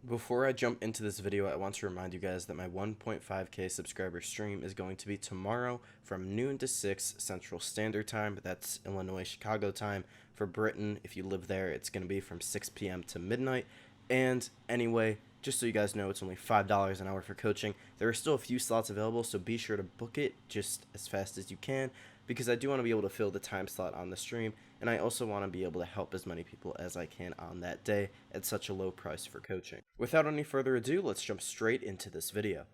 Before I jump into this video, I want to remind you guys that my 1.5k subscriber stream is going to be tomorrow from noon to 6 Central Standard Time. That's Illinois, Chicago time. For Britain, if you live there, it's going to be from 6 p.m. to midnight. And anyway, just so you guys know, it's only $5 an hour for coaching. There are still a few slots available, so be sure to book it just as fast as you can, because I do want to be able to fill the time slot on the stream, and I also want to be able to help as many people as I can on that day at such a low price for coaching. Without any further ado, let's jump straight into this video.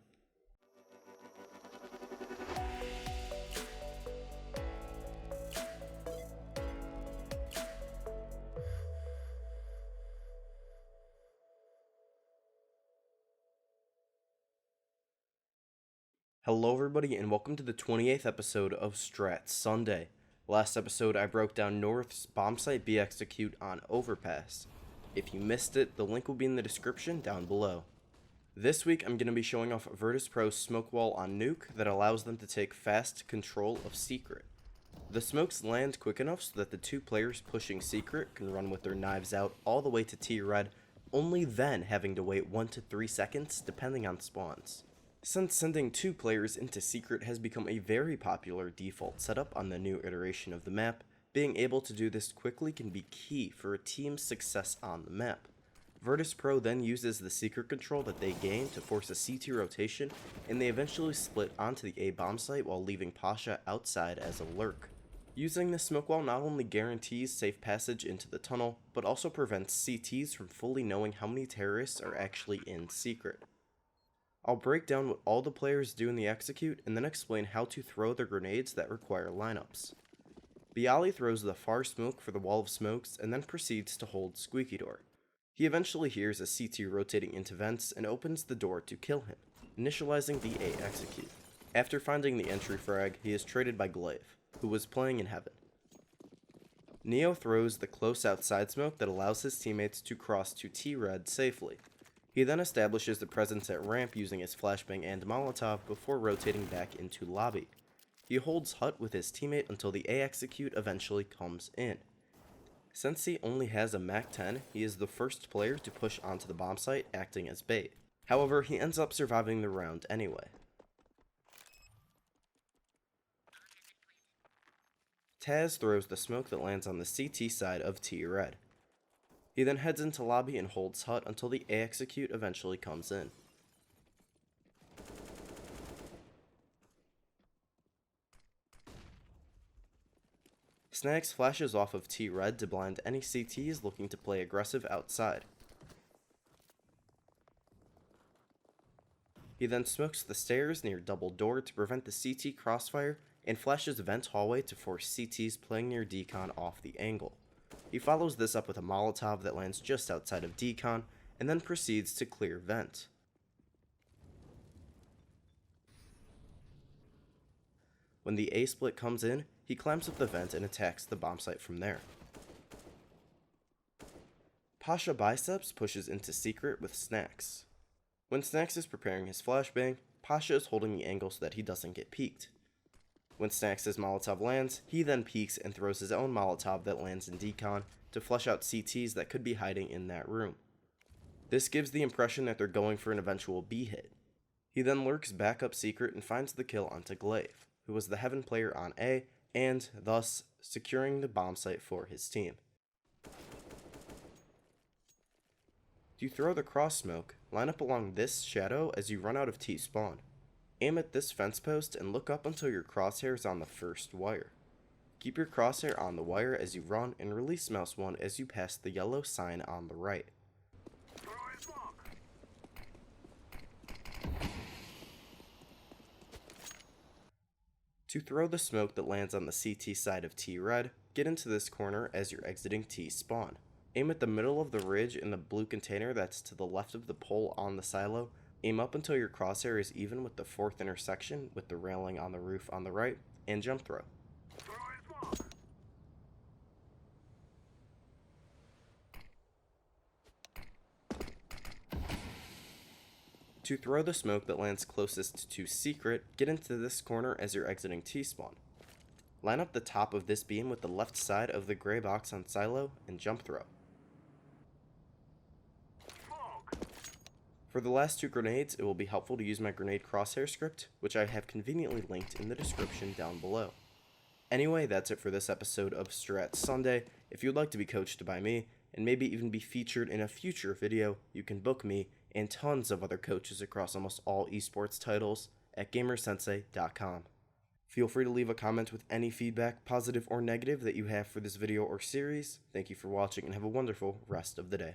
Hello everybody, and welcome to the 28th episode of Strat Sunday. Last episode I broke down North's bombsite B execute on Overpass. If you missed it, the link will be in the description down below. This week I'm going to be showing off virtus.pro's smoke wall on Nuke that allows them to take fast control of Secret. The smokes land quick enough so that the two players pushing Secret can run with their knives out all the way to T-Red, only then having to wait 1 to 3 seconds depending on spawns. Since sending two players into Secret has become a very popular default setup on the new iteration of the map, being able to do this quickly can be key for a team's success on the map. virtus.pro then uses the secret control that they gain to force a CT rotation, and they eventually split onto the A bomb site while leaving Pasha outside as a lurk. Using the smoke wall not only guarantees safe passage into the tunnel, but also prevents CTs from fully knowing how many terrorists are actually in Secret. I'll break down what all the players do in the execute and then explain how to throw the grenades that require lineups. Bialy throws the far smoke for the wall of smokes and then proceeds to hold Squeaky Door. He eventually hears a CT rotating into vents and opens the door to kill him, initializing the A execute. After finding the entry frag, he is traded by Glaive, who was playing in Heaven. Neo throws the close outside smoke that allows his teammates to cross to T-Red safely. He then establishes the presence at ramp using his flashbang and Molotov before rotating back into lobby. He holds hut with his teammate until the A execute eventually comes in. Since he only has a MAC-10, he is the first player to push onto the bomb site, acting as bait. However, he ends up surviving the round anyway. Taz throws the smoke that lands on the CT side of T-Red. He then heads into lobby and holds hut until the A execute eventually comes in. Snags flashes off of T-Red to blind any CTs looking to play aggressive outside. He then smokes the stairs near double door to prevent the CT crossfire and flashes vent hallway to force CTs playing near decon off the angle. He follows this up with a Molotov that lands just outside of decon, and then proceeds to clear vent. When the A split comes in, he climbs up the vent and attacks the bomb site from there. Pasha Biceps pushes into Secret with Snacks. When Snacks is preparing his flashbang, Pasha is holding the angle so that he doesn't get peeked. When Snacks' Molotov lands, he then peeks and throws his own Molotov that lands in decon to flush out CTs that could be hiding in that room. This gives the impression that they're going for an eventual B hit. He then lurks back up Secret and finds the kill onto Glaive, who was the Heaven player on A, and thus securing the bomb site for his team. To throw the cross smoke, line up along this shadow as you run out of T spawn. Aim at this fence post and look up until your crosshair is on the first wire. Keep your crosshair on the wire as you run and release mouse 1 as you pass the yellow sign on the right. To throw the smoke that lands on the CT side of T-Red, get into this corner as you're exiting T spawn. Aim at the middle of the ridge in the blue container that's to the left of the pole on the silo. Aim up until your crosshair is even with the 4th intersection with the railing on the roof on the right, and jump throw. To throw the smoke that lands closest to Secret, get into this corner as you're exiting T-spawn. Line up the top of this beam with the left side of the gray box on silo and jump throw. For the last 2 grenades, it will be helpful to use my grenade crosshair script, which I have conveniently linked in the description down below. Anyway, that's it for this episode of Strat Sunday. If you'd like to be coached by me, and maybe even be featured in a future video, you can book me and tons of other coaches across almost all esports titles at GamerSensei.com. Feel free to leave a comment with any feedback, positive or negative, that you have for this video or series. Thank you for watching and have a wonderful rest of the day.